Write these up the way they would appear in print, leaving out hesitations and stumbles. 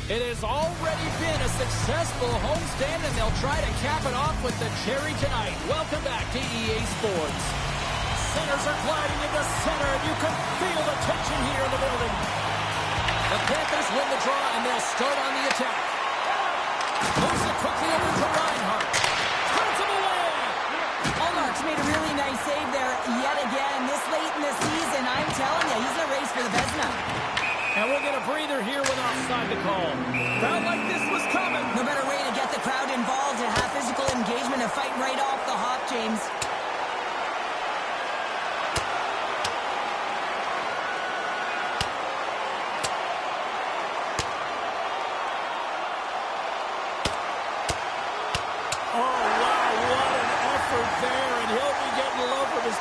It has already been a successful homestand, and they'll try to cap it off with the cherry tonight. Welcome back to EA Sports. Centers are gliding into center, and you can feel the tension here in the building. The Panthers win the draw, and they'll start on the attack. Moves it quickly over to Reinhardt. Turns him away. Allmark's made a really nice save there yet again. This late in the season, I'm telling you, he's in a race for the Vezina. And we'll get a breather here with offside to call. Felt like this was coming. No better way to get the crowd involved and have physical engagement and fight right off the hop, James.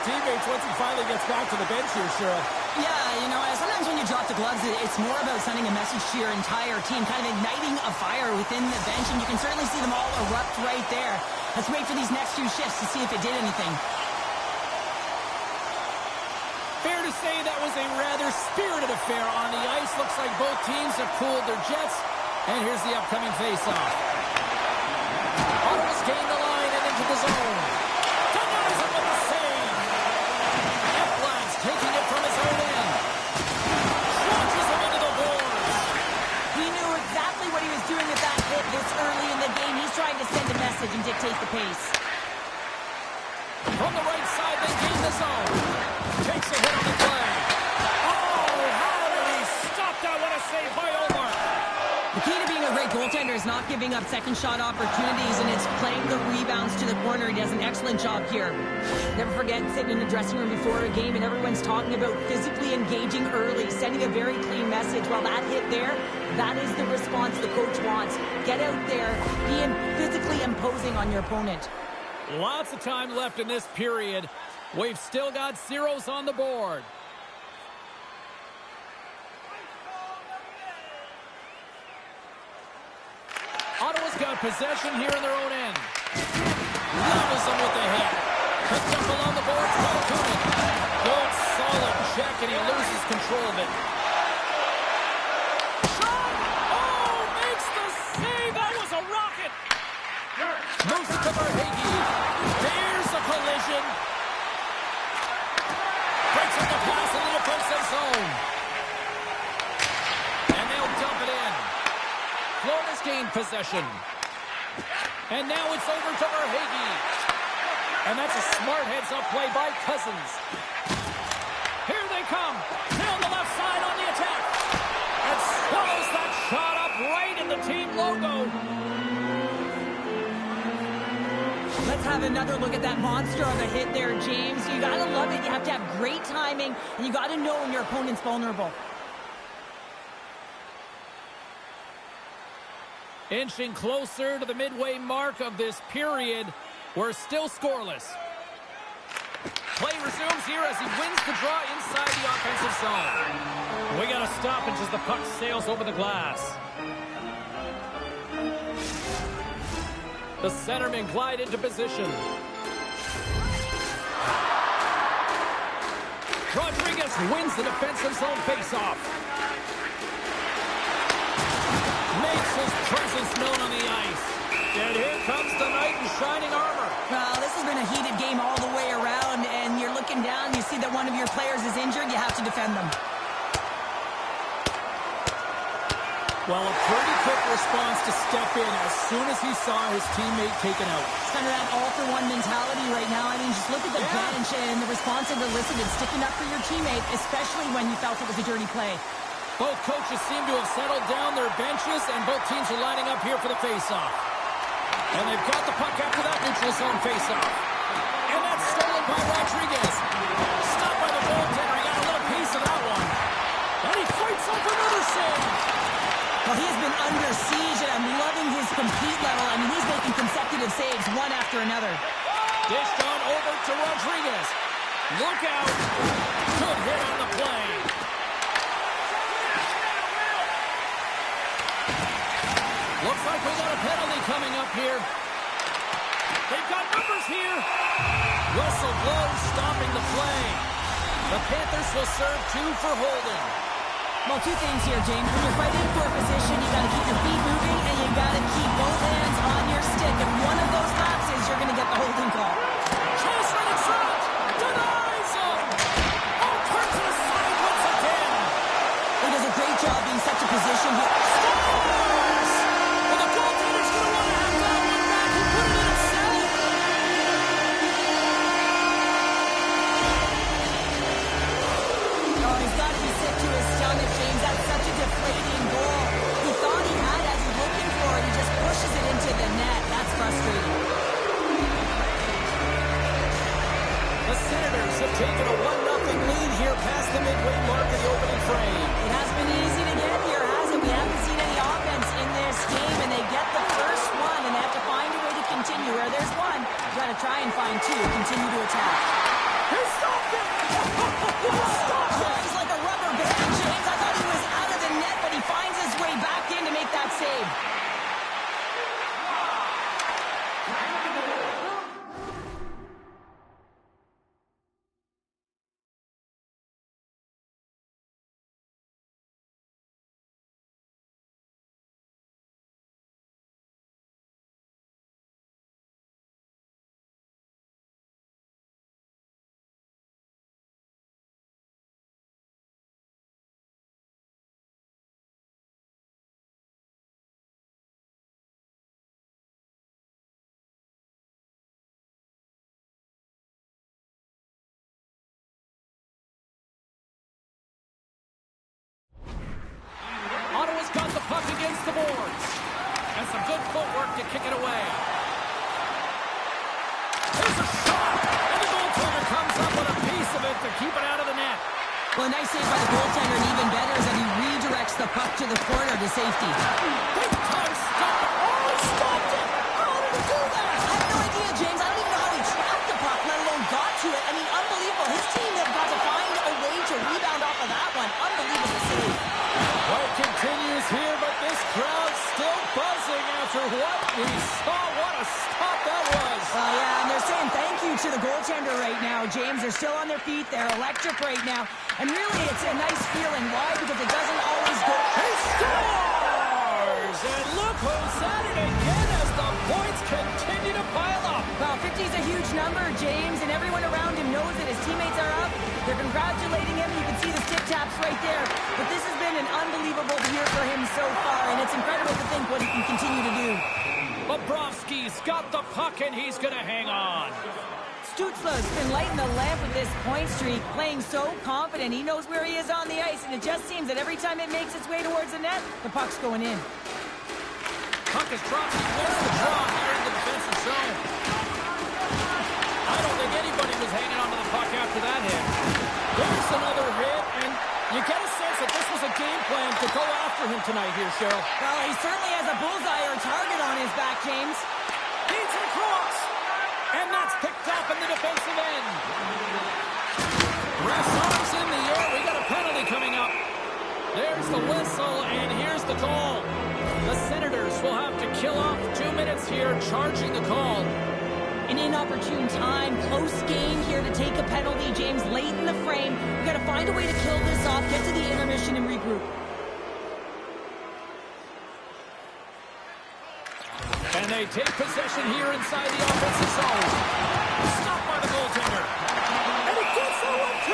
Teammates once he finally gets back to the bench here, Cheryl. Yeah, you know, sometimes when you drop the gloves, it's more about sending a message to your entire team, kind of igniting a fire within the bench, and you can certainly see them all erupt right there. Let's wait for these next few shifts to see if it did anything. Fair to say that was a rather spirited affair on the ice. Looks like both teams have cooled their jets, and here's the upcoming face-off. Ottawa's gained the line and into the zone. Denies it with the save. Taking it from his own end. Launches him into the boards. He knew exactly what he was doing with that hit this early in the game. He's trying to send a message and dictate the pace. From the right side, they gain the zone. Takes a hit on the play. Oh, how did he stop that? What a save by Omar. The key to being a great goaltender is not giving up second shot opportunities, and it's playing the rebounds to the corner. He does an excellent job here. Never forget sitting in the dressing room before a game and everyone's talking about physically engaging early, sending a very clean message. Well, that hit there, that is the response the coach wants. Get out there, be physically imposing on your opponent. Lots of time left in this period. We've still got zeros on the board. Ottawa's got possession here in their own end. Levels them with the hit. Picked up along the boards by Kunin. Good, solid check, and he loses control of it. Shot! Oh, makes the save! That was a rocket! Moves it to Verhage. There's a collision. Breaks up the pass in the defensive zone. And they'll dump it in. Florida's gained possession. And now it's over to Verhage. And that's a smart heads-up play by Cousins. Here they come. Down the left side on the attack. And swallows that shot up right in the team logo. Let's have another look at that monster of a hit there, James. You got to love it. You have to have great timing, and you got to know when your opponent's vulnerable. Inching closer to the midway mark of this period. We're still scoreless. Play resumes here as he wins the draw inside the offensive zone. We got to stop it as the puck sails over the glass. The centerman glide into position. Rodriguez wins the defensive zone faceoff. Makes his presence known on the ice. And here comes the knight in shining armor. Well, this has been a heated game all the way around, and you're looking down, you see that one of your players is injured, you have to defend them. Well, a pretty quick response to step in as soon as he saw his teammate taken out. It's kind of that all-for-one mentality right now. I mean, just look at the bench and the response it elicited, sticking up for your teammate, especially when you felt it was a dirty play. Both coaches seem to have settled down their benches, and both teams are lining up here for the face-off. And they've got the puck after that neutral zone face-off. And that's stolen by Rodriguez. Stopped by the goaltender. He got a little piece of that one. And he fights off another save. Well, he has been under siege, and I'm loving his compete level. I mean, he's making consecutive saves, one after another. Dished on over to Rodriguez. Look out. Good hit on the play. Looks like we got a penalty coming up here. They've got numbers here. Whistle blows, stopping the play. The Panthers will serve 2 for holding. Well, two things here, James. When you're fighting for a position, you got to keep your feet moving, and you got to keep both hands on your stick. If one of those lapses, you're going to get the holding call. Chase right in front. Denies him. Oh, turns to the side once again. He does a great job being such a position here. Scores! Well, the goaltender's going to want to have that one back. He put it in himself. Oh, he's got to be sick to his stomach, James. That's such a deflating goal. He thought he had as he's looking for it. He just pushes it into the net. That's frustrating. The Senators have taken a 1-0 lead here past the midway mark of the opening frame. It hasn't been easy to get here, has it? We haven't seen any offense in this game, and they get the first one, and they have to find a way to continue. Where there's one, you got to try and find two. Continue to attack. He stopped it! He stopped it! He's like a rubber band, James. I thought he was out of the net, but he finds his way back in to make that save. Ottawa's got the puck against the boards. And some good footwork to kick it away. There's a shot! And the goaltender comes up with a piece of it to keep it out of the net. Well, a nice save by the goaltender, and even better is that he redirects the puck to the corner to safety. Big time stop! Oh, he stopped it! How did he do that? I have no idea, James. I don't even know how he trapped the puck, let alone got to it. I mean, unbelievable. His team have got to find a way to rebound off of that one. Unbelievable save. Fight continues here, but this crowd's still buzzing after what we saw. What a stop that was! Yeah, and they're saying thank you to the goaltender right now, James. They're still on their feet. They're electric right now. And really, it's a nice feeling. Why? Because it doesn't always go... He scores! And look who's at it again as the points continue to pile up. Well, 50 is a huge number, James, and everyone around him knows it. His teammates are up. They're congratulating him. You can see the stick taps right there. But this has been an unbelievable year for him so far, and it's incredible to think what he can continue to do. Bobrovsky's got the puck, and he's going to hang on. Stützle's been lighting the lamp with this point streak, playing so confident. He knows where he is on the ice, and it just seems that every time it makes its way towards the net, the puck's going in. Puck is dropped. He wins the draw here in the defensive zone. I don't think anybody was hanging on to the puck after that hit. There's another hit, and you get a sense that this was a game plan to go after him tonight here, Cheryl. Well, he certainly has a bullseye or target on his back, James. Feeds it across. And that's picked up in the defensive end. Ref's arms in the air. We got a penalty coming up. There's the whistle, and here's the call. The Senators will have to kill off 2 minutes here, charging the call. An inopportune time, close game here to take a penalty, James, late in the frame. We got to find a way to kill this off, get to the intermission, and regroup. And they take possession here inside the offensive zone. Stopped by the goaltender. And he gets the 1-2-1.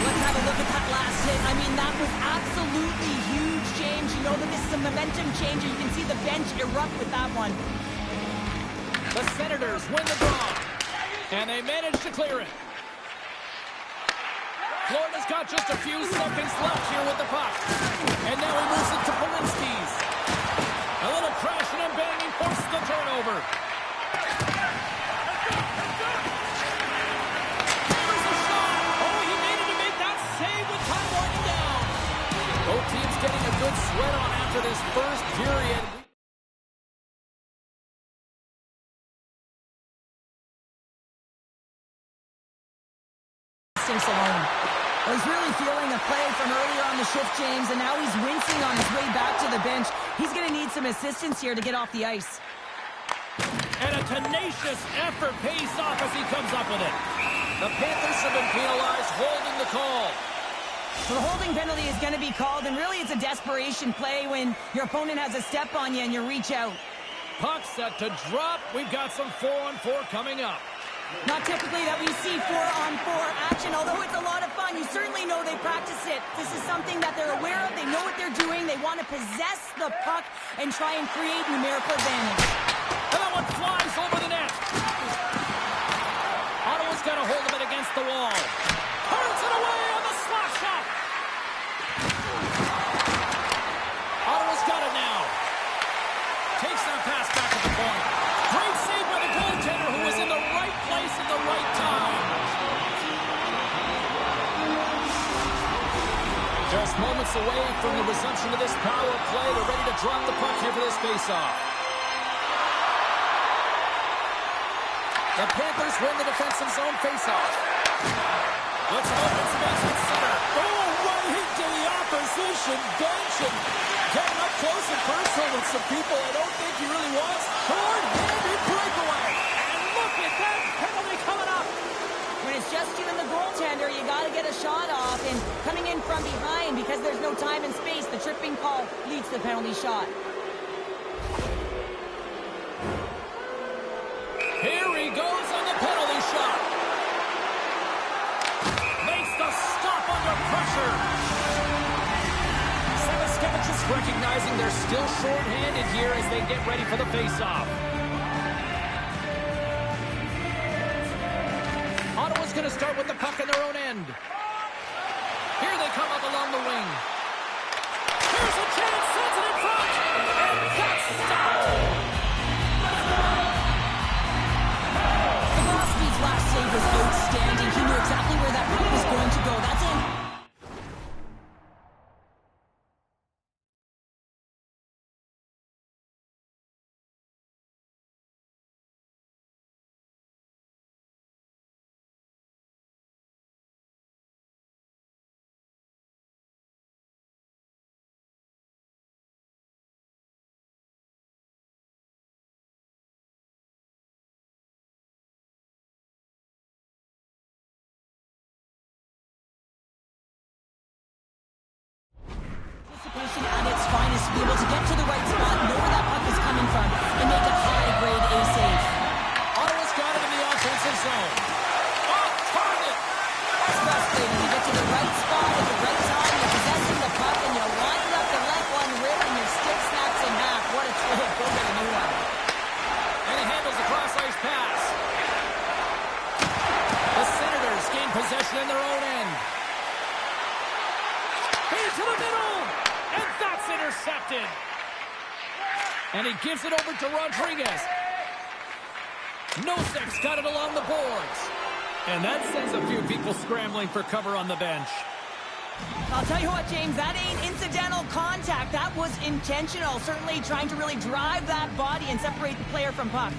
Let's have a look at that last hit. I mean, that was absolutely huge, James. You know that this is a momentum changer. You can see the bench erupt with that one. The Senators win the draw. And they manage to clear it. Florida's got just a few seconds left here with the puck. And now he moves it to Polinski's. A little crashing and banging forces the turnover. There's a shot. Oh, he needed to make that save with time winding down. Both teams getting a good sweat on after this first period. Alone. Well, he's really feeling a play from earlier on the shift, James, and now he's wincing on his way back to the bench. He's going to need some assistance here to get off the ice. And a tenacious effort pays off as he comes up with it. The Panthers have been penalized, holding the call. So the holding penalty is going to be called, and really it's a desperation play when your opponent has a step on you and you reach out. Puck set to drop. We've got some 4-on-4 coming up. Not typically that we see 4-on-4 action, although it's a lot of fun. You certainly know they practice it. This is something that they're aware of. They know what they're doing. They want to possess the puck and try and create numerical advantage. And that one flies over the net. Ottawa's got a hold of it against the wall. Hurts it away on the slap shot. Ottawa's got it now. Takes that pass back at the point. Great save by the goaltender, who was in the right place at the right time. Just moments away from the resumption of this power play. They're ready to drop the puck here for this faceoff. The Panthers win the defensive zone faceoff. Looks open space at center. Oh, right into the opposition bench and getting up close and personal with some people I don't think he really wants. Short-handed breakaway. And look at that penalty coming up. When it's just you and the goaltender, you got to get a shot off. And coming in from behind, because there's no time and space, the tripping call leads to the penalty shot. Here he goes on the penalty shot. Makes the stop under pressure. Samoskevich is recognizing they're still short-handed here as they get ready for the face-off. Ottawa's going to start with the puck in their own end. Here they come up along the wing. Here's a chance, sends it in front, and that's stopped. His last save was outstanding. He knew exactly where that puck was going to go. That's it. At its finest, to be able to get to the right spot, know where that puck is coming from, and make a high-grade A save. Ottawa's got it in the offensive zone. Off target! That's best play. When you get to the right spot at the right time, you're possessing the puck, and you line up to let one rip, and your stick snaps in half. What a trip. Go get a new one. And he handles the cross-ice pass. The Senators gain possession in their own end. Into the middle! And that's intercepted. And he gives it over to Rodriguez. Nosek's got it along the boards. And that sends a few people scrambling for cover on the bench. I'll tell you what, James, that ain't incidental contact. That was intentional. Certainly trying to really drive that body and separate the player from puck.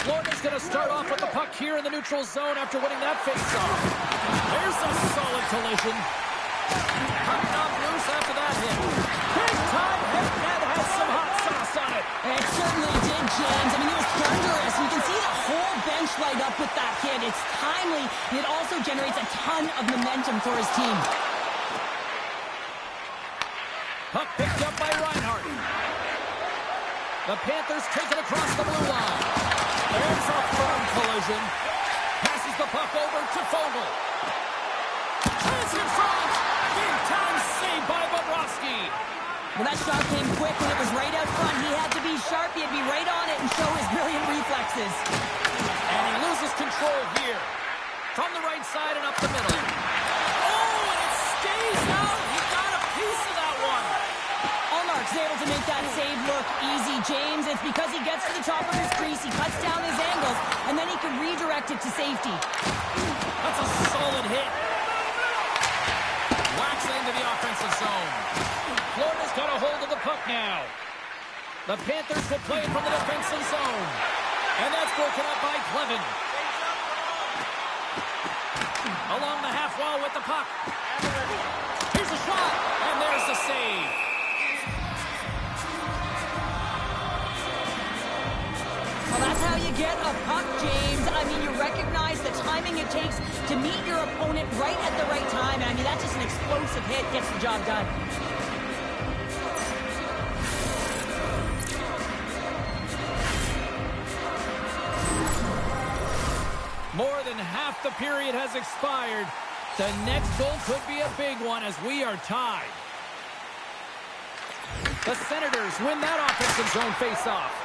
Florida's going to start off with the puck here in the neutral zone after winning that faceoff. There's a solid collision. Puck knocked loose after that hit. Big time hit. That has some hot sauce on it. It certainly did, James. I mean, it was thunderous. You can see the whole bench light up with that hit. It's timely, and it also generates a ton of momentum for his team. Puck picked up by Reinhart. The Panthers take it across the blue line. There's a firm collision. Passes the puck over to Fogle. Chance in front. Big time save by Bobrovsky. Well, that shot came quick when it was right out front. He had to be sharp. He had to be right on it and show his brilliant reflexes. And he loses control here. From the right side and up the middle. Oh, and it stays out. He got a piece of that one. Allmark's able to make that save look easy, James. It's because he gets to the top of his crease, he cuts down his angles, and then he can redirect it to safety. That's a solid hit. Whacks it into the offensive zone. Florida's got a hold of the puck now. The Panthers will play it from the defensive zone. And that's broken up by Clevin. Along the half wall with the puck. Here's a shot, and there's the save. Well, that's how you get a puck, James. I mean, you opponent right at the right time. And I mean, that's just an explosive hit, gets the job done. More than half the period has expired. The next goal could be a big one as we are tied. The Senators win that offensive zone face-off.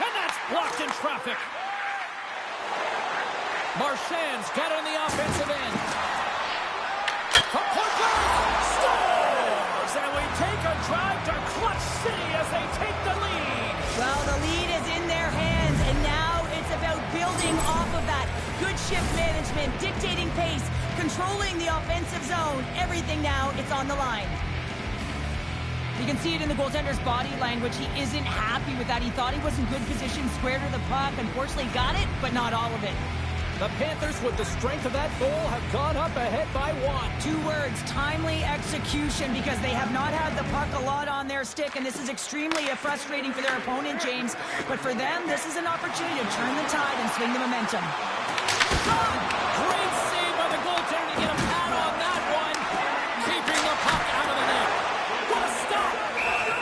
And that's blocked in traffic. Marchand's got it on the offensive end. From point blank, scores! And we take a drive to Clutch City as they take the lead. Well, the lead is in their hands, and now it's about building off of that. Good shift management, dictating pace, controlling the offensive zone. Everything now, it's on the line. You can see it in the goaltender's body language. He isn't happy with that. He thought he was in good position, square to the puck. Unfortunately, got it, but not all of it. The Panthers, with the strength of that goal, have gone up ahead by 1. 2 words, timely execution, because they have not had the puck a lot on their stick, and this is extremely frustrating for their opponent, James. But for them, this is an opportunity to turn the tide and swing the momentum. Great save by the goaltender to get a pad on that one. Keeping the puck out of the net. What a stop!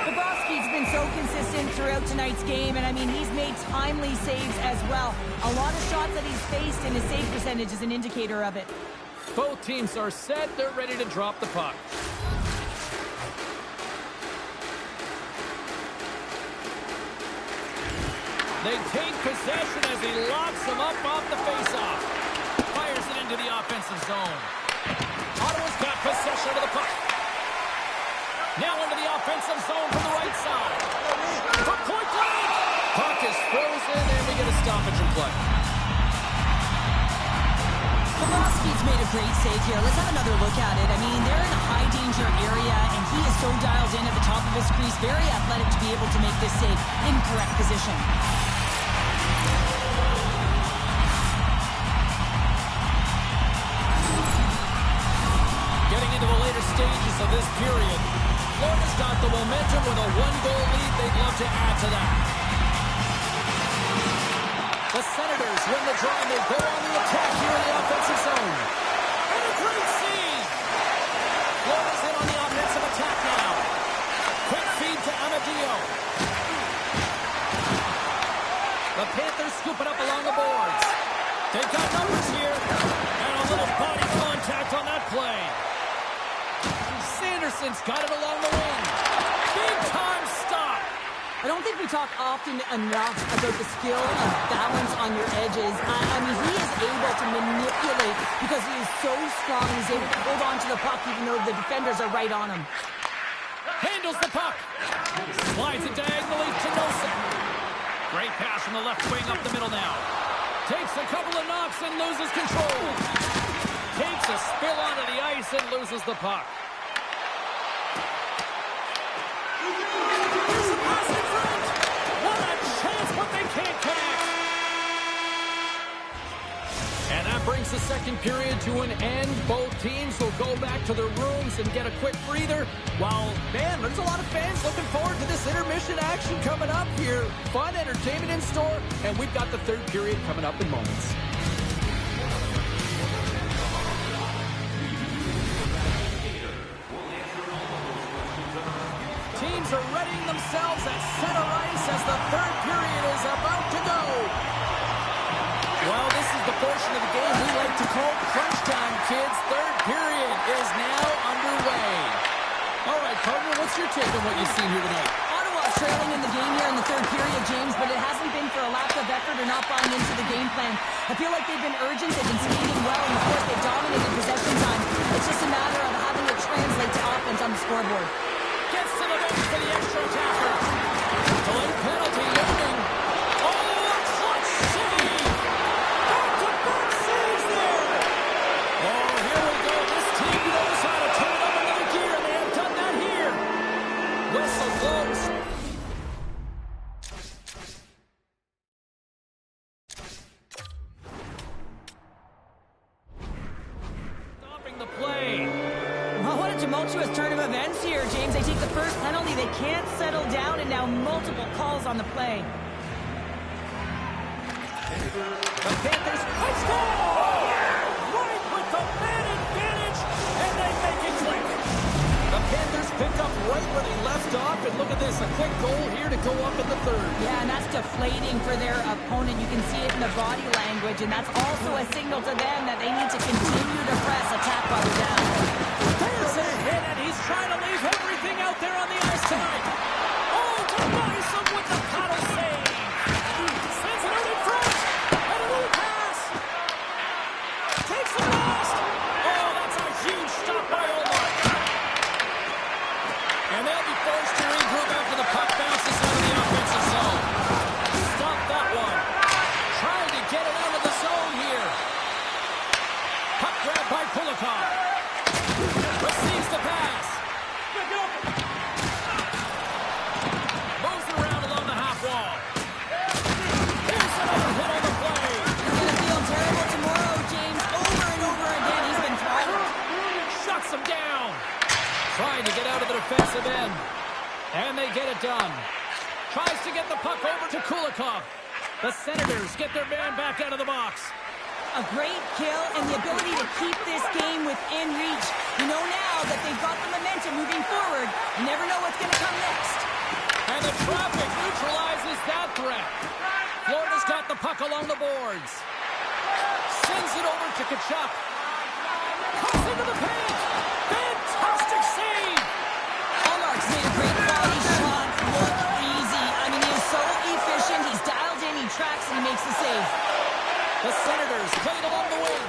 Bobrovsky's been so consistent throughout tonight's game, and I mean, he's made timely saves as well. A lot of shots that he's faced, and his save percentage is an indicator of it. Both teams are set. They're ready to drop the puck. They take possession as he locks him up off the faceoff. Fires it into the offensive zone. Ottawa's got possession of the puck. Now into the offensive zone from the right side. From point blank. Puck is frozen, and we get a stoppage in play. Bobrovsky's made a great save here. Let's have another look at it. I mean, they're in a high-danger area, and he is so dialed in at the top of his crease. Very athletic to be able to make this save in correct position. Getting into the later stages of this period, Florida's got the momentum with a 1-goal lead. They'd love to add to that. The Senators win the draw, and they go on the attack here in the offensive zone. And a great save! Florida's in on the offensive attack now. Quick feed to Amadio. The Panthers scoop it up along the boards. They've got numbers here. And a little body contact on that play. Sanderson's got it along the wing. Big time stop. I don't think we talk often enough about the skill of balance on your edges. I mean, he is able to manipulate because he is so strong. He's able to hold on to the puck even though the defenders are right on him. Handles the puck. Slides it diagonally to Nelson. Great pass from the left wing up the middle now. Takes a couple of knocks and loses control. Takes a spill onto the ice and loses the puck. Here's a pass in front. What a chance, but they can't connect. And that brings the second period to an end. Both teams will go back to their rooms and get a quick breather. While, man, there's a lot of fans looking forward to this intermission action coming up here. Fun entertainment in store, and we've got the third period coming up in moments. Teams are readying themselves at center ice as the third period is about to go. Well, this is the portion of the game we like to call crunch time, kids. Third period is now underway. All right, partner, what's your take on what you've seen here tonight? Ottawa's trailing in the game here in the third period, James, but it hasn't been for a lack of effort or not buying into the game plan. I feel like they've been urgent, they've been skating well, and of course they've dominated possession time. It's just a matter of having it translate to offense on the scoreboard. Gets to the bench for the extra attacker. Delayed penalty looming. Oh, a clutch save! Back-to-back saves there! Oh, here we go. This team knows how to turn up another gear. They have done that here. Whistle blows. Stopping the play. Well, what a tumultuous turn of events here, James. They take the first penalty. They can't settle down, and now multiple calls on the play. The Panthers score! Right with the man go up in the third. Yeah, and that's deflating for their opponent. You can see it in the body language, and that's also a signal to them that they need to continue to press attack while they're down. There's a hit, and he's trying to leave everything out there on the ice tonight. Oh, denies him with the paddle save. Sends it out in front. And a little pass. Takes the last. Oh, that's a huge stop by Omar. And they'll be forced to regroup after the puck bounces out of the offensive zone. Stop that one. Trying to get it out of the zone here. Puck grab by Kulikov. Receives the pass. Moves around along the half wall. Here's another hit on the play. He's going to feel terrible tomorrow, James. Over and over again, he's been throttled. Shuts him down. Trying to get out of the defensive end. And they get it done. Tries to get the puck over to Kulikov. The Senators get their man back out of the box. A great kill and the ability to keep this game within reach. You know now that they've got the momentum moving forward. You never know what's going to come next. And the traffic neutralizes that threat. Florida's got the puck along the boards. Sends it over to Tkachuk. Comes into the paint. Fantastic save. Allmark's made a great quality shot look easy. I mean, he is so efficient. He's dialed in, he tracks, and he makes the save. The Senators played along the wing.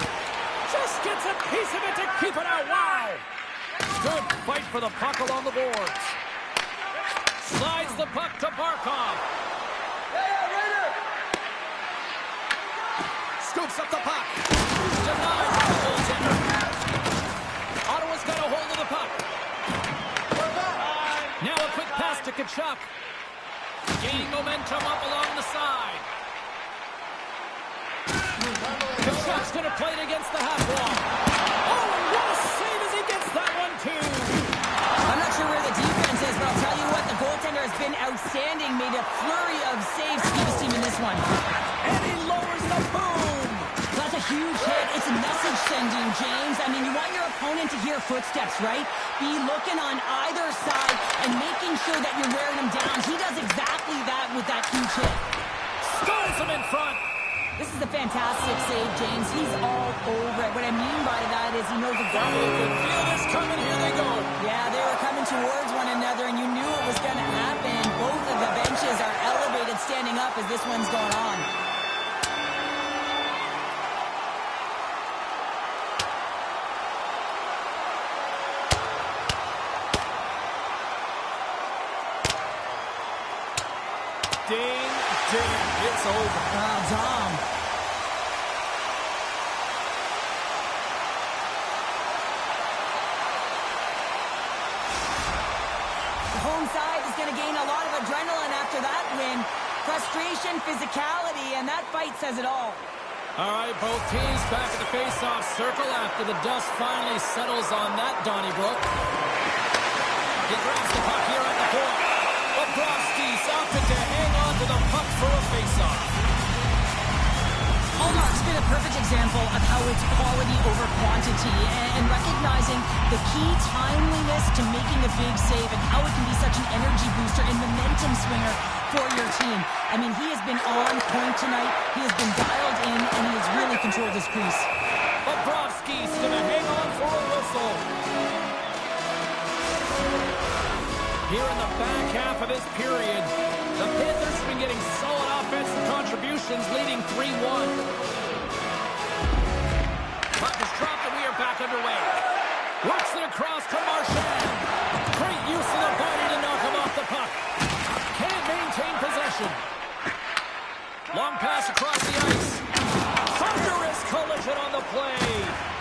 Just gets a piece of it to keep it out. Wow. Good fight for the puck along the boards. Slides the puck to Barkov. Scoops up the puck. Denies the goaltender. Ottawa's got a hold of the puck. Now a quick pass to Tkachuk. Gaining momentum up along the side. Tkachuk's going to play it against the half wall. Oh, and what a save as he gets that one, too. I'm not sure where the defense is, but I'll tell you what, the goaltender has been outstanding. Made a flurry of saves to keep his team in this one. And he lowers the boom. That's a huge hit. It's a message sending, James. I mean, you want your opponent to hear footsteps, right? Be looking on either side and making sure that you're wearing him down. He does exactly that with that huge hit. Scores him in front. This is a fantastic save, James. He's all over it. What I mean by that is he knows exactly. You can feel this coming. Here they go. Yeah, they were coming towards one another, and you knew it was going to happen. Both of the benches are elevated, standing up as this one's going on. Ding, ding. It's over. Dom. The home side is going to gain a lot of adrenaline after that win. Frustration, physicality, and that fight says it all. All right, both teams back at the face-off circle after the dust finally settles on that Donnybrook. He grabs the puck here at the point. Bobrovsky's opted to hang on to the puck for a face-off. Allmark's been a perfect example of how it's quality over quantity and recognizing the key timeliness to making a big save and how it can be such an energy booster and momentum swinger for your team. I mean, he has been on point tonight. He has been dialed in, and he has really controlled his crease. Bobrovsky's going to hang on for a whistle. Here in the back half of this period, the Panthers have been getting solid offensive contributions, leading 3-1. Puck is dropped, and we are back underway. Works it across to Marchand. Great use of the body to knock him off the puck. Can't maintain possession. Long pass across the ice. Thunderous collision on the play.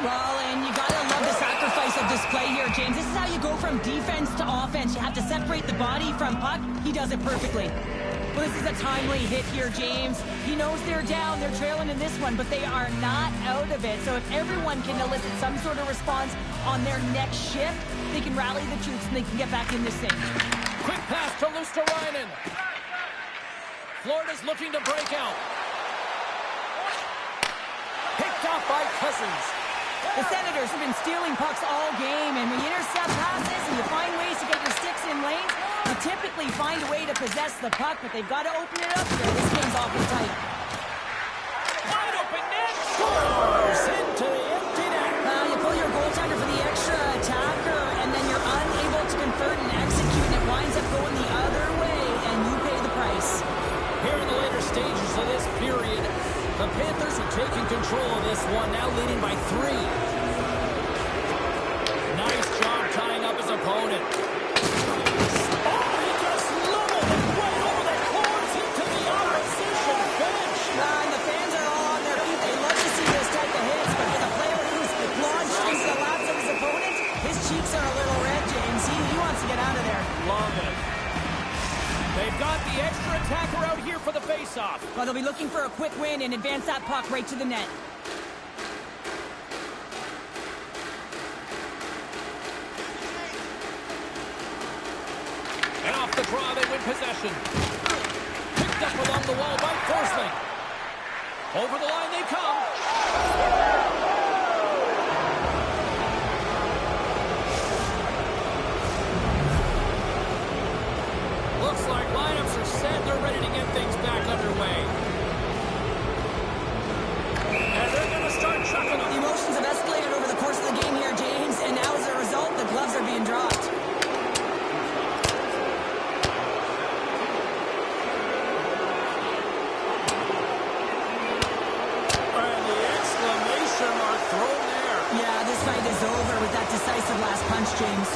Well, and you gotta love the sacrifice of this play here, James. This is how you go from defense to offense. You have to separate the body from puck. He does it perfectly. Well, this is a timely hit here, James. He knows they're down. They're trailing in this one, but they are not out of it. So if everyone can elicit some sort of response on their next shift, they can rally the troops and they can get back in this thing. Quick pass to Luosterainen. Florida's looking to break out. Picked off by Cousins. The Senators have been stealing pucks all game, and when you intercept passes and you find ways to get your sticks in lanes, you typically find a way to possess the puck, but they've got to open it up here. This game's awfully tight. Wide open net, scores into the empty net. You pull your goaltender for the extra attacker, and then you're unable to convert and execute, and it winds up going the other way, and you pay the price. Here in the later stages of this period, the Panthers are taking control of this one, now leading by 3. Nice job tying up his opponent. Oh, he just leveled it right over the cords into the opposition bench. And the fans are all on their feet. They love to see this type of hits, but for the player who's launched into the laps of his opponent, his cheeks are a little red, James. He wants to get out of there. Love it. They've got the extra attacker out here for the face-off. Well, they'll be looking for a quick win and advance that puck right to the net. And off the draw, they win possession. Picked up along the wall by Forsling. Over the line they come. Looks like lineups are set. They're ready to get things back underway. And they're going to start chucking them. The emotions have escalated over the course of the game here, James, and now as a result, the gloves are being dropped. And the exclamation mark thrown there. Yeah, this fight is over with that decisive last punch, James.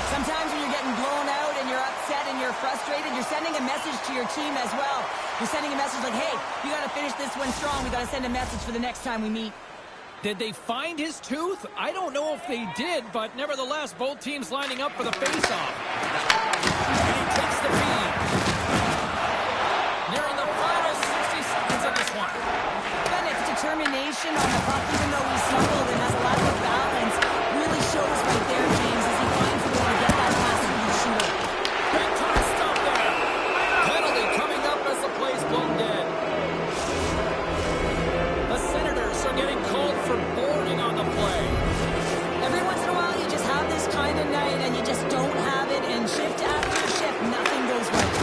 Sometimes when you're getting blown out and you're upset and you're frustrated, you're sending a message to your team as well. You're sending a message like, hey, you got to finish this one strong. We got to send a message for the next time we meet. Did they find his tooth? I don't know if they did, but nevertheless, both teams lining up for the face-off. And he takes the feed. Nearing the final 60 seconds of this one. Bennett's determination on the puck, even though he stumbled and has a lack of balance, really shows right there, James, as he finds a way to get that pass to the shooter. Big time stop there. Penalty coming up as the play's blown dead. The Senators are getting called for boarding on the play. Every once in a while, you just have this kind of night and you just don't have it, and shift after shift, nothing goes right.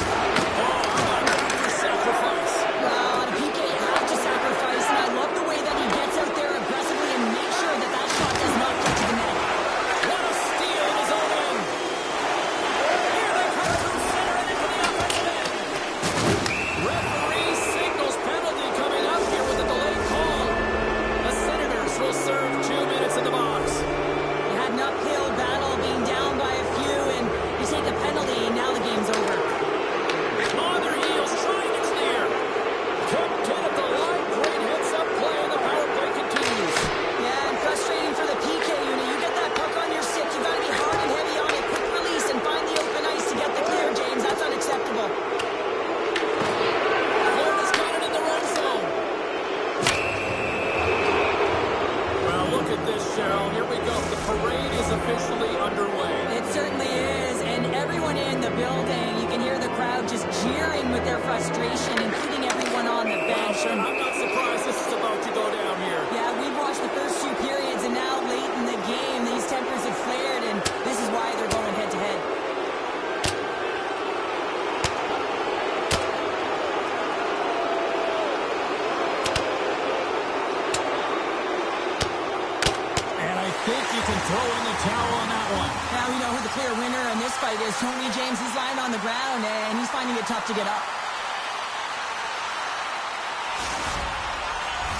Oh, how about the sacrifice? Well, on a PK, you have to sacrifice, and I love the way that he gets out there aggressively and makes sure that that shot does not get to the net. What a steal in his own end. Here they come through center and into the offensive end. Referee signals penalty coming up here with a delayed call. The Senators will serve 2 minutes in the box. You had an uphill battle, being down by a few, and you take a penalty, and now the game's over. On their heels, trying to clear. Kept in at the line. Great heads-up play, and the power play continues. Yeah, and frustrating for the PK unit. You get that puck on your stick, you got to be hard and heavy on it, quick release, and find the open ice to get the clear, James. That's unacceptable. Florida's got it in the red zone. Well, look at this, Cheryl. Here we go. The parade is officially underway. It certainly is, and everyone in the building, you can hear the crowd just jeering with their frustration, including everyone on the bench. Sure, I'm not surprised this is about to go down here. Yeah, we've watched the first 2 periods, and now late in the game, these tempers have flared, and this is why they're going head-to-head. And I think you can throw in the towel on that one. Now we know who the clear winner in this fight is. Tony James, he's lying on the ground, and he's finding it tough to get up.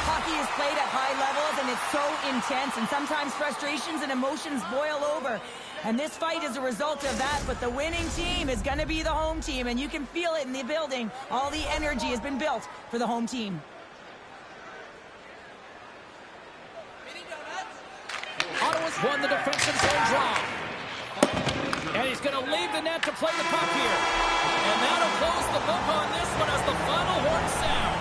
Hockey is played at high levels, and it's so intense, and sometimes frustrations and emotions boil over. And this fight is a result of that, but the winning team is going to be the home team, and you can feel it in the building. All the energy has been built for the home team. Ottawa's won the defensive zone draw. And he's going to leave the net to play the puck here. And that'll close the book on this one as the final horn sounds.